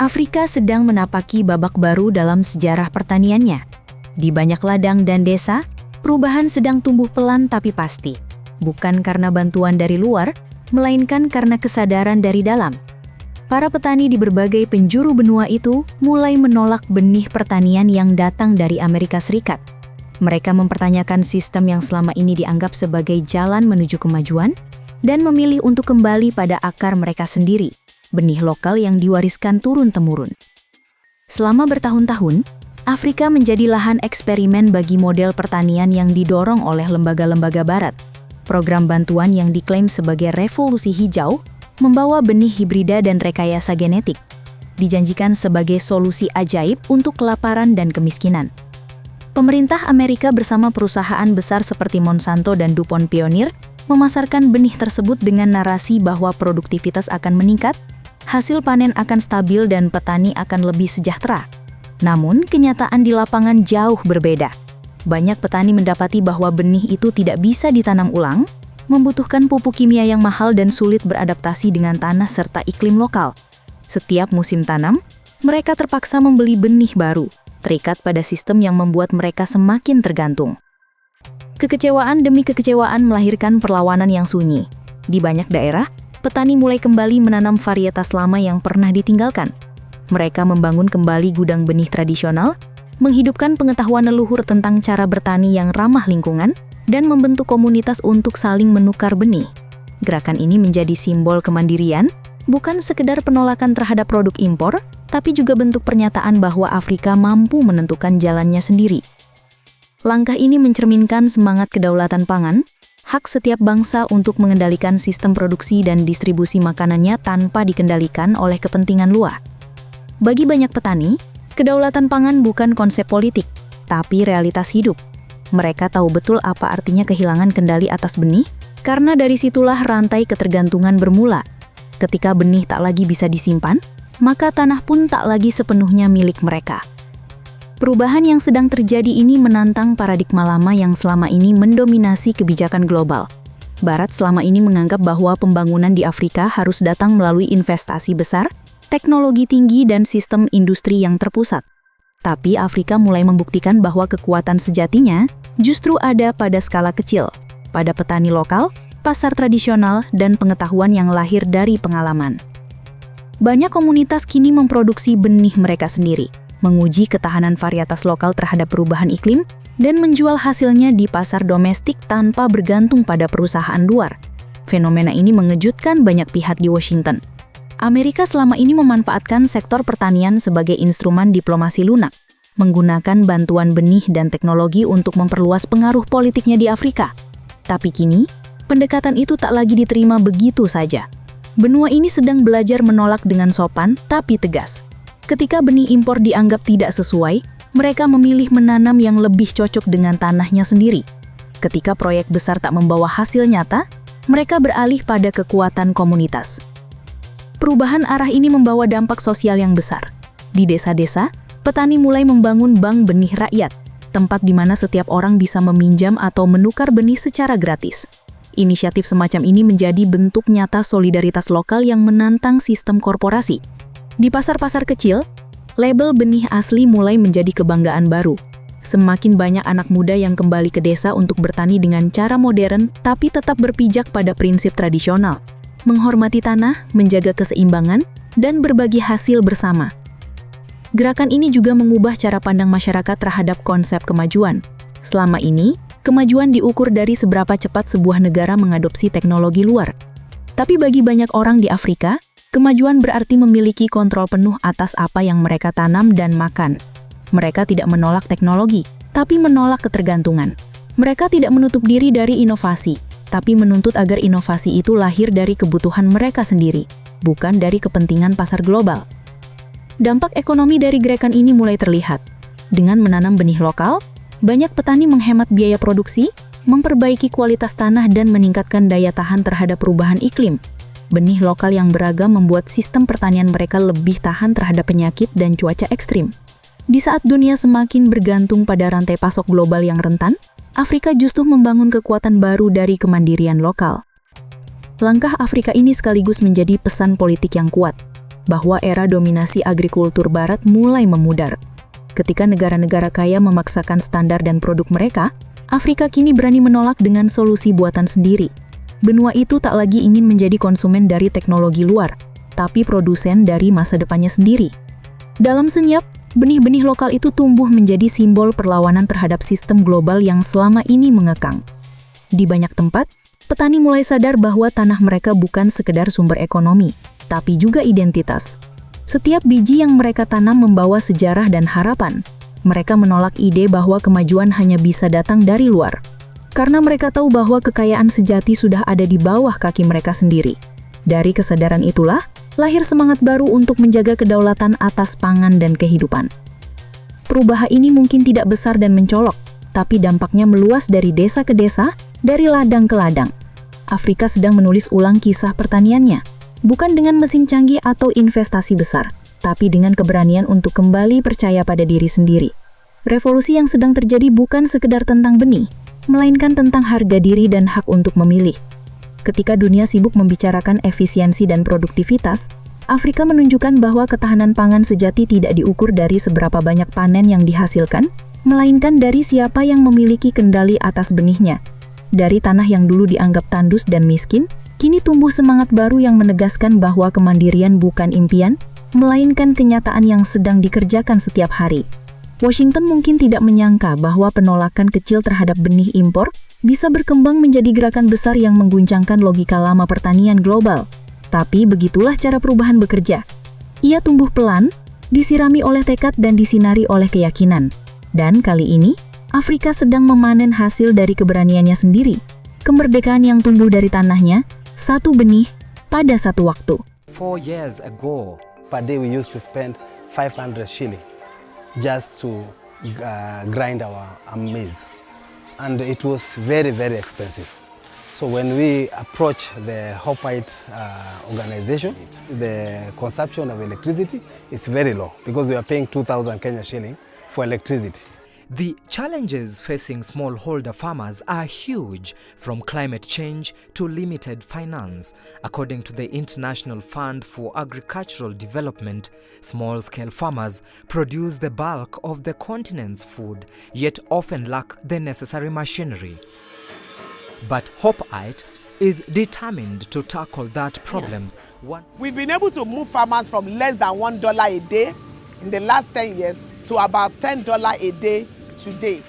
Afrika sedang menapaki babak baru dalam sejarah pertaniannya. Di banyak ladang dan desa, perubahan sedang tumbuh pelan tapi pasti. Bukan karena bantuan dari luar, melainkan karena kesadaran dari dalam. Para petani di berbagai penjuru benua itu mulai menolak benih pertanian yang datang dari Amerika Serikat. Mereka mempertanyakan sistem yang selama ini dianggap sebagai jalan menuju kemajuan dan memilih untuk kembali pada akar mereka sendiri, benih lokal yang diwariskan turun-temurun. Selama bertahun-tahun, Afrika menjadi lahan eksperimen bagi model pertanian yang didorong oleh lembaga-lembaga barat. Program bantuan yang diklaim sebagai revolusi hijau membawa benih hibrida dan rekayasa genetik, dijanjikan sebagai solusi ajaib untuk kelaparan dan kemiskinan. Pemerintah Amerika bersama perusahaan besar seperti Monsanto dan DuPont Pioneer memasarkan benih tersebut dengan narasi bahwa produktivitas akan meningkat, hasil panen akan stabil dan petani akan lebih sejahtera. Namun, kenyataan di lapangan jauh berbeda. Banyak petani mendapati bahwa benih itu tidak bisa ditanam ulang, membutuhkan pupuk kimia yang mahal dan sulit beradaptasi dengan tanah serta iklim lokal. Setiap musim tanam, mereka terpaksa membeli benih baru, terikat pada sistem yang membuat mereka semakin tergantung. Kekecewaan demi kekecewaan melahirkan perlawanan yang sunyi. Di banyak daerah, petani mulai kembali menanam varietas lama yang pernah ditinggalkan. Mereka membangun kembali gudang benih tradisional, menghidupkan pengetahuan leluhur tentang cara bertani yang ramah lingkungan, dan membentuk komunitas untuk saling menukar benih. Gerakan ini menjadi simbol kemandirian, bukan sekedar penolakan terhadap produk impor, tapi juga bentuk pernyataan bahwa Afrika mampu menentukan jalannya sendiri. Langkah ini mencerminkan semangat kedaulatan pangan, hak setiap bangsa untuk mengendalikan sistem produksi dan distribusi makanannya tanpa dikendalikan oleh kepentingan luar. Bagi banyak petani, kedaulatan pangan bukan konsep politik, tapi realitas hidup. Mereka tahu betul apa artinya kehilangan kendali atas benih, karena dari situlah rantai ketergantungan bermula. Ketika benih tak lagi bisa disimpan, maka tanah pun tak lagi sepenuhnya milik mereka. Perubahan yang sedang terjadi ini menantang paradigma lama yang selama ini mendominasi kebijakan global. Barat selama ini menganggap bahwa pembangunan di Afrika harus datang melalui investasi besar, teknologi tinggi, dan sistem industri yang terpusat. Tapi Afrika mulai membuktikan bahwa kekuatan sejatinya justru ada pada skala kecil, pada petani lokal, pasar tradisional, dan pengetahuan yang lahir dari pengalaman. Banyak komunitas kini memproduksi benih mereka sendiri, menguji ketahanan varietas lokal terhadap perubahan iklim, dan menjual hasilnya di pasar domestik tanpa bergantung pada perusahaan luar. Fenomena ini mengejutkan banyak pihak di Washington. Amerika selama ini memanfaatkan sektor pertanian sebagai instrumen diplomasi lunak, menggunakan bantuan benih dan teknologi untuk memperluas pengaruh politiknya di Afrika. Tapi kini, pendekatan itu tak lagi diterima begitu saja. Benua ini sedang belajar menolak dengan sopan tapi tegas. Ketika benih impor dianggap tidak sesuai, mereka memilih menanam yang lebih cocok dengan tanahnya sendiri. Ketika proyek besar tak membawa hasil nyata, mereka beralih pada kekuatan komunitas. Perubahan arah ini membawa dampak sosial yang besar. Di desa-desa, petani mulai membangun bank benih rakyat, tempat di mana setiap orang bisa meminjam atau menukar benih secara gratis. Inisiatif semacam ini menjadi bentuk nyata solidaritas lokal yang menantang sistem korporasi. Di pasar-pasar kecil, label benih asli mulai menjadi kebanggaan baru. Semakin banyak anak muda yang kembali ke desa untuk bertani dengan cara modern, tapi tetap berpijak pada prinsip tradisional, menghormati tanah, menjaga keseimbangan, dan berbagi hasil bersama. Gerakan ini juga mengubah cara pandang masyarakat terhadap konsep kemajuan. Selama ini, kemajuan diukur dari seberapa cepat sebuah negara mengadopsi teknologi luar. Tapi bagi banyak orang di Afrika, kemajuan berarti memiliki kontrol penuh atas apa yang mereka tanam dan makan. Mereka tidak menolak teknologi, tapi menolak ketergantungan. Mereka tidak menutup diri dari inovasi, tapi menuntut agar inovasi itu lahir dari kebutuhan mereka sendiri, bukan dari kepentingan pasar global. Dampak ekonomi dari gerakan ini mulai terlihat. Dengan menanam benih lokal, banyak petani menghemat biaya produksi, memperbaiki kualitas tanah, dan meningkatkan daya tahan terhadap perubahan iklim. Benih lokal yang beragam membuat sistem pertanian mereka lebih tahan terhadap penyakit dan cuaca ekstrim. Di saat dunia semakin bergantung pada rantai pasok global yang rentan, Afrika justru membangun kekuatan baru dari kemandirian lokal. Langkah Afrika ini sekaligus menjadi pesan politik yang kuat. bahwa era dominasi agrikultur barat mulai memudar. Ketika negara-negara kaya memaksakan standar dan produk mereka, Afrika kini berani menolak dengan solusi buatan sendiri. Benua itu tak lagi ingin menjadi konsumen dari teknologi luar, tapi produsen dari masa depannya sendiri. Dalam senyap, benih-benih lokal itu tumbuh menjadi simbol perlawanan terhadap sistem global yang selama ini mengekang. Di banyak tempat, petani mulai sadar bahwa tanah mereka bukan sekedar sumber ekonomi, tapi juga identitas. Setiap biji yang mereka tanam membawa sejarah dan harapan. Mereka menolak ide bahwa kemajuan hanya bisa datang dari luar. Karena mereka tahu bahwa kekayaan sejati sudah ada di bawah kaki mereka sendiri. Dari kesadaran itulah, lahir semangat baru untuk menjaga kedaulatan atas pangan dan kehidupan. Perubahan ini mungkin tidak besar dan mencolok, tapi dampaknya meluas dari desa ke desa, dari ladang ke ladang. Afrika sedang menulis ulang kisah pertaniannya, bukan dengan mesin canggih atau investasi besar, tapi dengan keberanian untuk kembali percaya pada diri sendiri. Revolusi yang sedang terjadi bukan sekedar tentang benih, melainkan tentang harga diri dan hak untuk memilih. Ketika dunia sibuk membicarakan efisiensi dan produktivitas, Afrika menunjukkan bahwa ketahanan pangan sejati tidak diukur dari seberapa banyak panen yang dihasilkan, melainkan dari siapa yang memiliki kendali atas benihnya. Dari tanah yang dulu dianggap tandus dan miskin, kini tumbuh semangat baru yang menegaskan bahwa kemandirian bukan impian, melainkan kenyataan yang sedang dikerjakan setiap hari. Washington mungkin tidak menyangka bahwa penolakan kecil terhadap benih impor bisa berkembang menjadi gerakan besar yang mengguncangkan logika lama pertanian global. Tapi begitulah cara perubahan bekerja. Ia tumbuh pelan, disirami oleh tekad dan disinari oleh keyakinan. Dan kali ini, Afrika sedang memanen hasil dari keberaniannya sendiri. Kemerdekaan yang tumbuh dari tanahnya, satu benih pada satu waktu. 4 years ago, per day we used to spend 500 shilling just to grind our maize. And it was very, very expensive. So when we approach the Hoplite organization, the consumption of electricity is very low because we are paying 2,000 Kenya shilling for electricity. The challenges facing smallholder farmers are huge, from climate change to limited finance. According to the International Fund for Agricultural Development, small-scale farmers produce the bulk of the continent's food, yet often lack the necessary machinery. But Hoplite is determined to tackle that problem. We've been able to move farmers from less than $1 a day in the last 10 years to about $10 a day today.